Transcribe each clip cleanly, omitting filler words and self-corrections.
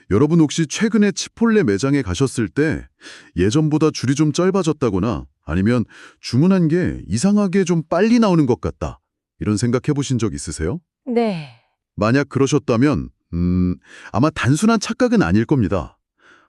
여러분 혹시 최근에 치폴레 매장에 가셨을 때 예전보다 줄이 좀 짧아졌다거나 아니면 주문한 게 이상하게 좀 빨리 나오는 것 같다. 이런 생각해 보신 적 있으세요? 네. 만약 그러셨다면, 아마 단순한 착각은 아닐 겁니다.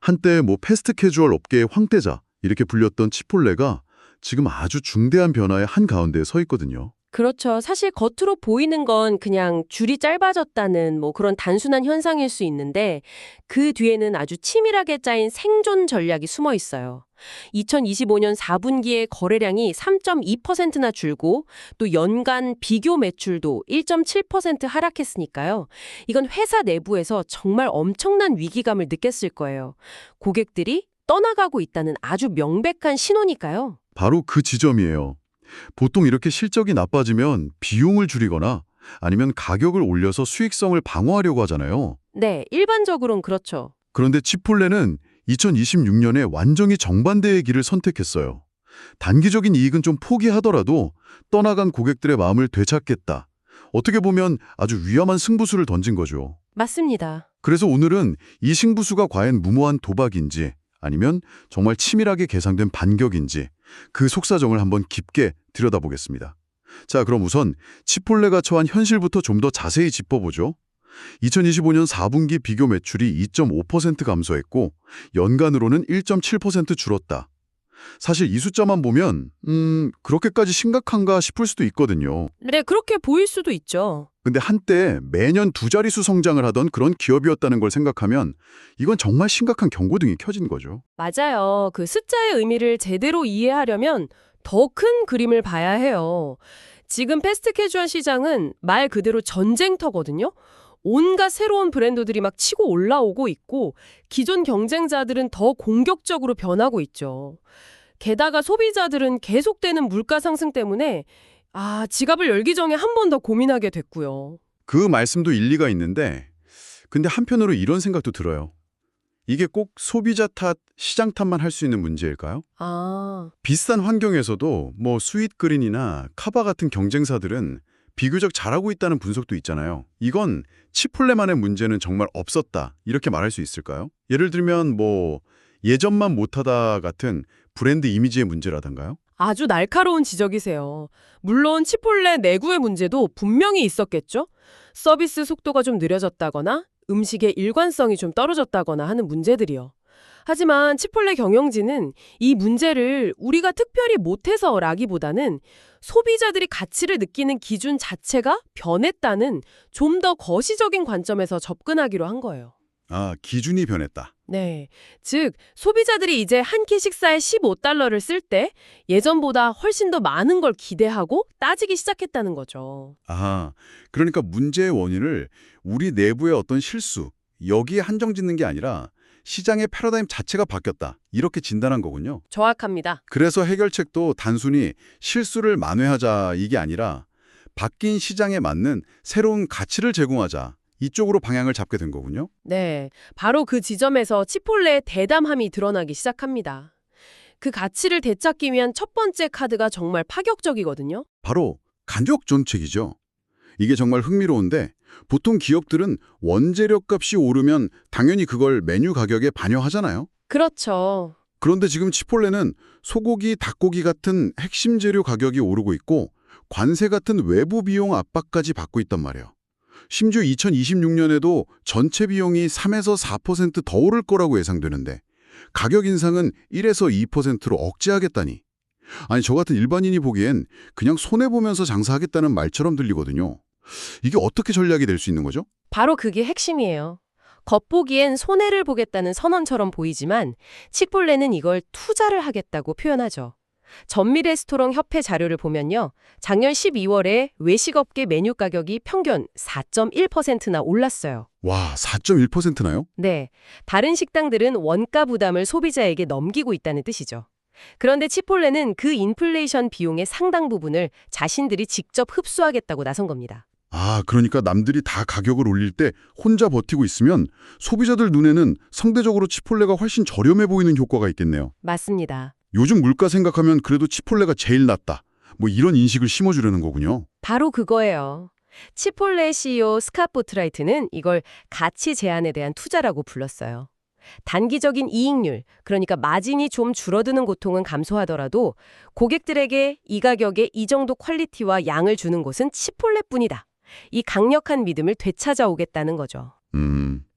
한때 패스트 캐주얼 업계의 황태자, 이렇게 불렸던 치폴레가 지금 아주 중대한 변화의 한가운데에 서 있거든요. 그렇죠. 사실 겉으로 보이는 건 그냥 줄이 짧아졌다는 그런 단순한 현상일 수 있는데 그 뒤에는 아주 치밀하게 짜인 생존 전략이 숨어 있어요. 2025년 4분기에 거래량이 3.2%나 줄고 또 연간 비교 매출도 1.7% 하락했으니까요. 이건 회사 내부에서 정말 엄청난 위기감을 느꼈을 거예요. 고객들이 떠나가고 있다는 아주 명백한 신호니까요. 바로 그 지점이에요. 보통 이렇게 실적이 나빠지면 비용을 줄이거나 아니면 가격을 올려서 수익성을 방어하려고 하잖아요. 네, 일반적으로는 그렇죠. 그런데 치폴레는 2026년에 완전히 정반대의 길을 선택했어요. 단기적인 이익은 좀 포기하더라도 떠나간 고객들의 마음을 되찾겠다. 어떻게 보면 아주 위험한 승부수를 던진 거죠. 맞습니다. 그래서 오늘은 이 승부수가 과연 무모한 도박인지 아니면 정말 치밀하게 계산된 반격인지 그 속사정을 한번 깊게 들여다보겠습니다. 자, 그럼 우선 치폴레가 처한 현실부터 좀 더 자세히 짚어보죠. 2025년 4분기 비교 매출이 2.5% 감소했고 연간으로는 1.7% 줄었다. 사실 이 숫자만 보면 그렇게까지 심각한가 싶을 수도 있거든요. 네, 그렇게 보일 수도 있죠. 근데 한때 매년 두 자릿수 성장을 하던 그런 기업이었다는 걸 생각하면 이건 정말 심각한 경고등이 켜진 거죠. 맞아요. 그 숫자의 의미를 제대로 이해하려면 더 큰 그림을 봐야 해요. 지금 패스트 캐주얼 시장은 말 그대로 전쟁터거든요. 온갖 새로운 브랜드들이 막 치고 올라오고 있고 기존 경쟁자들은 더 공격적으로 변하고 있죠. 게다가 소비자들은 계속되는 물가 상승 때문에 지갑을 열기 전에 한 번 더 고민하게 됐고요. 그 말씀도 일리가 있는데 근데 한편으로 이런 생각도 들어요. 이게 꼭 소비자 탓, 시장 탓만 할 수 있는 문제일까요? 비슷한 환경에서도 스윗그린이나 카바 같은 경쟁사들은 비교적 잘하고 있다는 분석도 있잖아요. 이건 치폴레만의 문제는 정말 없었다. 이렇게 말할 수 있을까요? 예를 들면 예전만 못하다 같은 브랜드 이미지의 문제라던가요? 아주 날카로운 지적이세요. 물론 치폴레 내구의 문제도 분명히 있었겠죠? 서비스 속도가 좀 느려졌다거나 음식의 일관성이 좀 떨어졌다거나 하는 문제들이요. 하지만 치폴레 경영진은 이 문제를 우리가 특별히 못해서라기보다는 소비자들이 가치를 느끼는 기준 자체가 변했다는 좀 더 거시적인 관점에서 접근하기로 한 거예요. 기준이 변했다. 네. 즉, 소비자들이 이제 한 끼 식사에 $15를 쓸 때 예전보다 훨씬 더 많은 걸 기대하고 따지기 시작했다는 거죠. 그러니까 문제의 원인을 우리 내부의 어떤 실수, 여기에 한정짓는 게 아니라 시장의 패러다임 자체가 바뀌었다. 이렇게 진단한 거군요. 정확합니다. 그래서 해결책도 단순히 실수를 만회하자 이게 아니라 바뀐 시장에 맞는 새로운 가치를 제공하자. 이쪽으로 방향을 잡게 된 거군요. 네. 바로 그 지점에서 치폴레의 대담함이 드러나기 시작합니다. 그 가치를 되찾기 위한 첫 번째 카드가 정말 파격적이거든요. 바로 가격 정책이죠. 이게 정말 흥미로운데 보통 기업들은 원재료 값이 오르면 당연히 그걸 메뉴 가격에 반영하잖아요. 그렇죠. 그런데 지금 치폴레는 소고기, 닭고기 같은 핵심 재료 가격이 오르고 있고 관세 같은 외부 비용 압박까지 받고 있단 말이에요. 심지어 2026년에도 전체 비용이 3에서 4% 더 오를 거라고 예상되는데 가격 인상은 1에서 2%로 억제하겠다니. 아니 저 같은 일반인이 보기엔 그냥 손해보면서 장사하겠다는 말처럼 들리거든요. 이게 어떻게 전략이 될 수 있는 거죠? 바로 그게 핵심이에요. 겉보기엔 손해를 보겠다는 선언처럼 보이지만 치폴레는 이걸 투자를 하겠다고 표현하죠. 전미레스토랑 협회 자료를 보면요. 작년 12월에 외식업계 메뉴 가격이 평균 4.1%나 올랐어요. 와, 4.1%나요? 네, 다른 식당들은 원가 부담을 소비자에게 넘기고 있다는 뜻이죠. 그런데 치폴레는 그 인플레이션 비용의 상당 부분을 자신들이 직접 흡수하겠다고 나선 겁니다. 그러니까 남들이 다 가격을 올릴 때 혼자 버티고 있으면 소비자들 눈에는 상대적으로 치폴레가 훨씬 저렴해 보이는 효과가 있겠네요. 맞습니다. 요즘 물가 생각하면 그래도 치폴레가 제일 낫다. 이런 인식을 심어주려는 거군요. 바로 그거예요. 치폴레 CEO 스캇 보트라이트는 이걸 가치 제한에 대한 투자라고 불렀어요. 단기적인 이익률, 그러니까 마진이 좀 줄어드는 고통은 감소하더라도 고객들에게 이 가격에 이 정도 퀄리티와 양을 주는 곳은 치폴레뿐이다. 이 강력한 믿음을 되찾아오겠다는 거죠.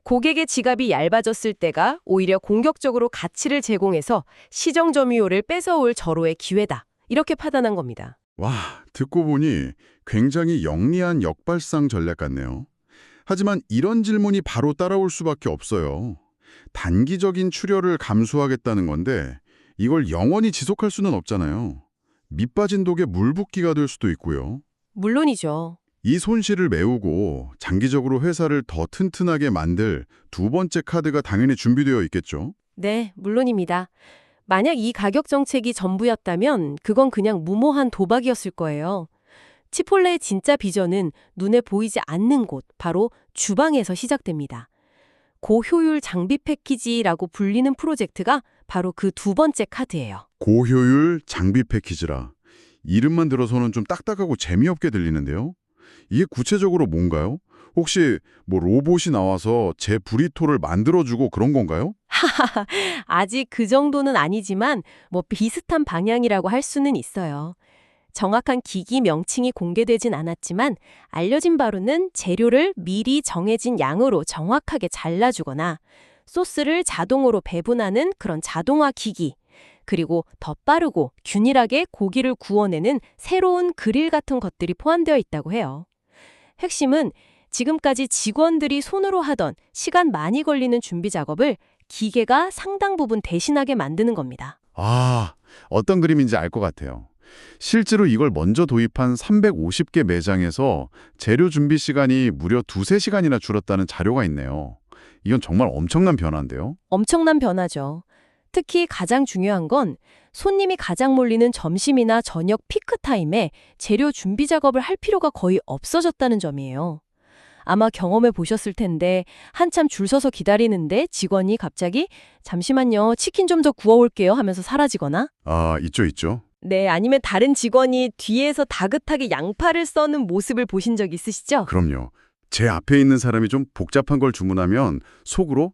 고객의 지갑이 얇아졌을 때가 오히려 공격적으로 가치를 제공해서 시정 점유율을 뺏어올 절호의 기회다. 이렇게 판단한 겁니다. 와, 듣고 보니 굉장히 영리한 역발상 전략 같네요. 하지만 이런 질문이 바로 따라올 수밖에 없어요. 단기적인 출혈을 감수하겠다는 건데 이걸 영원히 지속할 수는 없잖아요. 밑빠진 독에 물 붓기가 될 수도 있고요. 물론이죠. 이 손실을 메우고 장기적으로 회사를 더 튼튼하게 만들 두 번째 카드가 당연히 준비되어 있겠죠. 네, 물론입니다. 만약 이 가격 정책이 전부였다면 그건 그냥 무모한 도박이었을 거예요. 치폴레의 진짜 비전은 눈에 보이지 않는 곳, 바로 주방에서 시작됩니다. 고효율 장비 패키지라고 불리는 프로젝트가 바로 그 두 번째 카드예요. 고효율 장비 패키지라. 이름만 들어서는 좀 딱딱하고 재미없게 들리는데요. 이게 구체적으로 뭔가요? 혹시 뭐 로봇이 나와서 제 브리토를 만들어주고 그런 건가요? 아직 그 정도는 아니지만 뭐 비슷한 방향이라고 할 수는 있어요. 정확한 기기 명칭이 공개되진 않았지만 알려진 바로는 재료를 미리 정해진 양으로 정확하게 잘라주거나 소스를 자동으로 배분하는 그런 자동화 기기, 그리고 더 빠르고 균일하게 고기를 구워내는 새로운 그릴 같은 것들이 포함되어 있다고 해요. 핵심은 지금까지 직원들이 손으로 하던 시간 많이 걸리는 준비 작업을 기계가 상당 부분 대신하게 만드는 겁니다. 아, 어떤 그림인지 알 것 같아요. 실제로 이걸 먼저 도입한 350개 매장에서 재료 준비 시간이 무려 2~3시간이나 줄었다는 자료가 있네요. 이건 정말 엄청난 변화인데요. 엄청난 변화죠. 특히 가장 중요한 건 손님이 가장 몰리는 점심이나 저녁 피크 타임에 재료 준비 작업을 할 필요가 거의 없어졌다는 점이에요. 아마 경험해 보셨을 텐데 한참 줄 서서 기다리는데 직원이 갑자기 잠시만요, 치킨 좀 더 구워올게요 하면서 사라지거나 아, 있죠. 네, 아니면 다른 직원이 뒤에서 다긋하게 양파를 써는 모습을 보신 적 있으시죠? 그럼요. 제 앞에 있는 사람이 좀 복잡한 걸 주문하면 속으로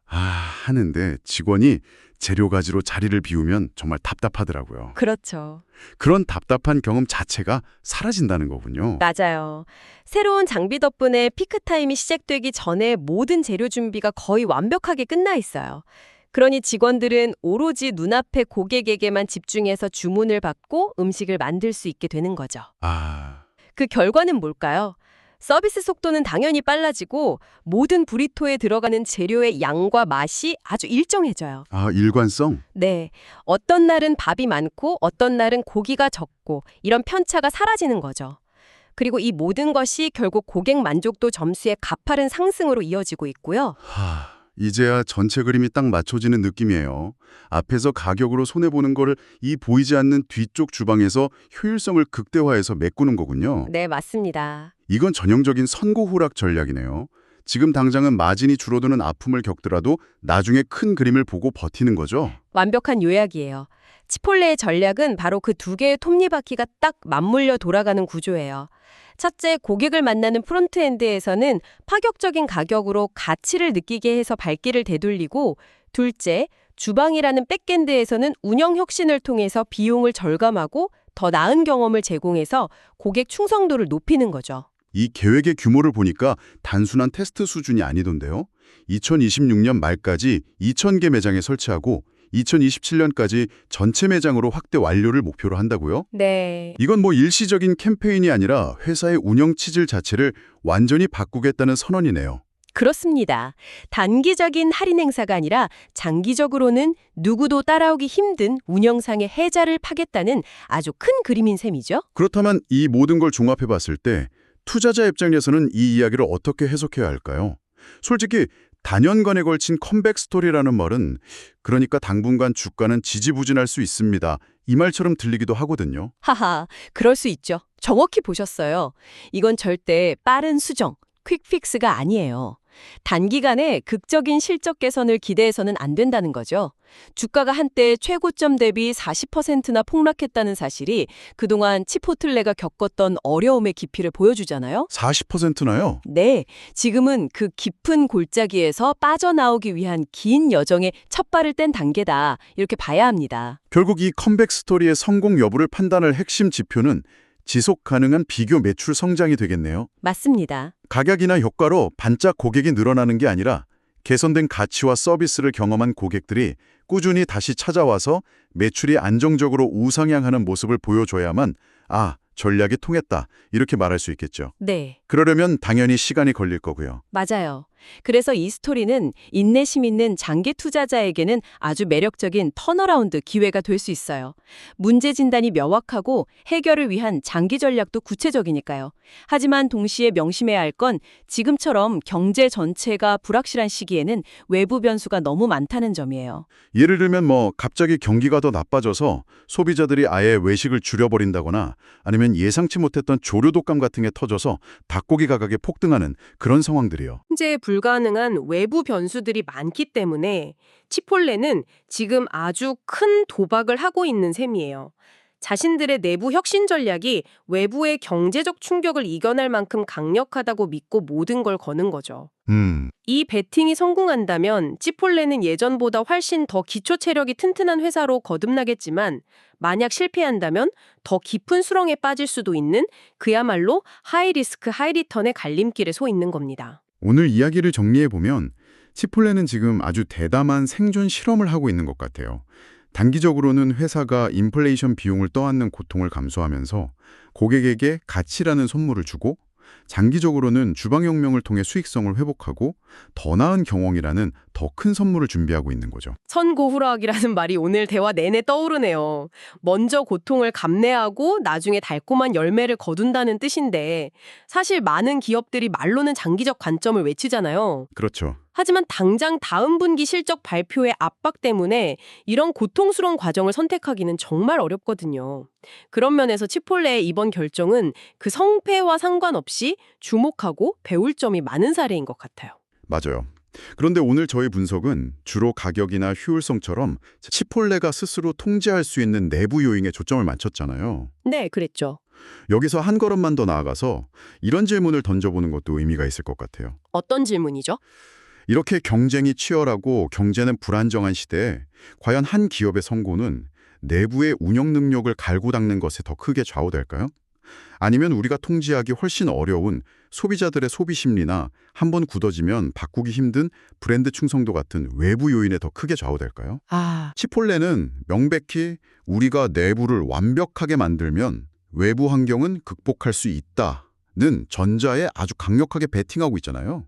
하는데 직원이 재료 가지로 자리를 비우면 정말 답답하더라고요. 그렇죠. 그런 답답한 경험 자체가 사라진다는 거군요. 맞아요. 새로운 장비 덕분에 피크타임이 시작되기 전에 모든 재료 준비가 거의 완벽하게 끝나 있어요. 그러니 직원들은 오로지 눈앞의 고객에게만 집중해서 주문을 받고 음식을 만들 수 있게 되는 거죠. 그 결과는 뭘까요? 서비스 속도는 당연히 빨라지고 모든 브리토에 들어가는 재료의 양과 맛이 아주 일정해져요. 일관성? 네. 어떤 날은 밥이 많고 어떤 날은 고기가 적고 이런 편차가 사라지는 거죠. 그리고 이 모든 것이 결국 고객 만족도 점수의 가파른 상승으로 이어지고 있고요. 이제야 전체 그림이 딱 맞춰지는 느낌이에요. 앞에서 가격으로 손해보는 거를 이 보이지 않는 뒤쪽 주방에서 효율성을 극대화해서 메꾸는 거군요. 네, 맞습니다. 이건 전형적인 선고후락 전략이네요. 지금 당장은 마진이 줄어드는 아픔을 겪더라도 나중에 큰 그림을 보고 버티는 거죠. 완벽한 요약이에요. 치폴레의 전략은 바로 그 두 개의 톱니바퀴가 딱 맞물려 돌아가는 구조예요. 첫째, 고객을 만나는 프론트엔드에서는 파격적인 가격으로 가치를 느끼게 해서 발길을 되돌리고, 둘째, 주방이라는 백엔드에서는 운영 혁신을 통해서 비용을 절감하고 더 나은 경험을 제공해서 고객 충성도를 높이는 거죠. 이 계획의 규모를 보니까 단순한 테스트 수준이 아니던데요. 2026년 말까지 2,000개 매장에 설치하고 2027년까지 전체 매장으로 확대 완료를 목표로 한다고요? 네. 이건 뭐 일시적인 캠페인이 아니라 회사의 운영 체질 자체를 완전히 바꾸겠다는 선언이네요. 그렇습니다. 단기적인 할인 행사가 아니라 장기적으로는 누구도 따라오기 힘든 운영상의 해자를 파겠다는 아주 큰 그림인 셈이죠. 그렇다면 이 모든 걸 종합해 봤을 때 투자자 입장에서는 이 이야기를 어떻게 해석해야 할까요? 솔직히 단연간에 걸친 컴백 스토리라는 말은 그러니까 당분간 주가는 지지부진할 수 있습니다. 이 말처럼 들리기도 하거든요. 하하, 그럴 수 있죠. 정확히 보셨어요. 이건 절대 빠른 수정, 퀵픽스가 아니에요. 단기간에 극적인 실적 개선을 기대해서는 안 된다는 거죠. 주가가 한때 최고점 대비 40%나 폭락했다는 사실이 그동안 치포틀레가 겪었던 어려움의 깊이를 보여주잖아요. 40%나요? 네, 지금은 그 깊은 골짜기에서 빠져나오기 위한 긴 여정의 첫 발을 뗀 단계다. 이렇게 봐야 합니다. 결국 이 컴백 스토리의 성공 여부를 판단할 핵심 지표는 지속 가능한 비교 매출 성장이 되겠네요. 맞습니다. 가격이나 효과로 반짝 고객이 늘어나는 게 아니라 개선된 가치와 서비스를 경험한 고객들이 꾸준히 다시 찾아와서 매출이 안정적으로 우상향하는 모습을 보여줘야만 전략이 통했다 이렇게 말할 수 있겠죠. 네. 그러려면 당연히 시간이 걸릴 거고요. 맞아요. 그래서 이 스토리는 인내심 있는 장기 투자자에게는 아주 매력적인 턴어라운드 기회가 될 수 있어요. 문제 진단이 명확하고 해결을 위한 장기 전략도 구체적이니까요. 하지만 동시에 명심해야 할 건 지금처럼 경제 전체가 불확실한 시기에는 외부 변수가 너무 많다는 점이에요. 예를 들면 갑자기 경기가 더 나빠져서 소비자들이 아예 외식을 줄여버린다거나 아니면 예상치 못했던 조류 독감 같은 게 터져서 닭고기 가격이 폭등하는 그런 상황들이요. 현재 불가능한 외부 변수들이 많기 때문에 치폴레는 지금 아주 큰 도박을 하고 있는 셈이에요. 자신들의 내부 혁신 전략이 외부의 경제적 충격을 이겨낼 만큼 강력하다고 믿고 모든 걸 거는 거죠. 이 베팅이 성공한다면 치폴레는 예전보다 훨씬 더 기초 체력이 튼튼한 회사로 거듭나겠지만 만약 실패한다면 더 깊은 수렁에 빠질 수도 있는 그야말로 하이리스크 하이리턴의 갈림길에 서 있는 겁니다. 오늘 이야기를 정리해보면 치폴레는 지금 아주 대담한 생존 실험을 하고 있는 것 같아요. 단기적으로는 회사가 인플레이션 비용을 떠안는 고통을 감수하면서 고객에게 가치라는 선물을 주고 장기적으로는 주방혁명을 통해 수익성을 회복하고 더 나은 경영이라는 더 큰 선물을 준비하고 있는 거죠. 선고후락이라는 말이 오늘 대화 내내 떠오르네요. 먼저 고통을 감내하고 나중에 달콤한 열매를 거둔다는 뜻인데 사실 많은 기업들이 말로는 장기적 관점을 외치잖아요. 그렇죠. 하지만 당장 다음 분기 실적 발표의 압박 때문에 이런 고통스러운 과정을 선택하기는 정말 어렵거든요. 그런 면에서 치폴레의 이번 결정은 그 성패와 상관없이 주목하고 배울 점이 많은 사례인 것 같아요. 맞아요. 그런데 오늘 저희 분석은 주로 가격이나 효율성처럼 치폴레가 스스로 통제할 수 있는 내부 요인에 초점을 맞췄잖아요. 네, 그랬죠. 여기서 한 걸음만 더 나아가서 이런 질문을 던져보는 것도 의미가 있을 것 같아요. 어떤 질문이죠? 이렇게 경쟁이 치열하고 경제는 불안정한 시대에 과연 한 기업의 성공은 내부의 운영 능력을 갈고 닦는 것에 더 크게 좌우될까요? 아니면 우리가 통제하기 훨씬 어려운 소비자들의 소비 심리나 한번 굳어지면 바꾸기 힘든 브랜드 충성도 같은 외부 요인에 더 크게 좌우될까요? 치폴레는 명백히 우리가 내부를 완벽하게 만들면 외부 환경은 극복할 수 있다는 전자에 아주 강력하게 베팅하고 있잖아요.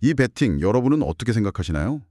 이 베팅 여러분은 어떻게 생각하시나요?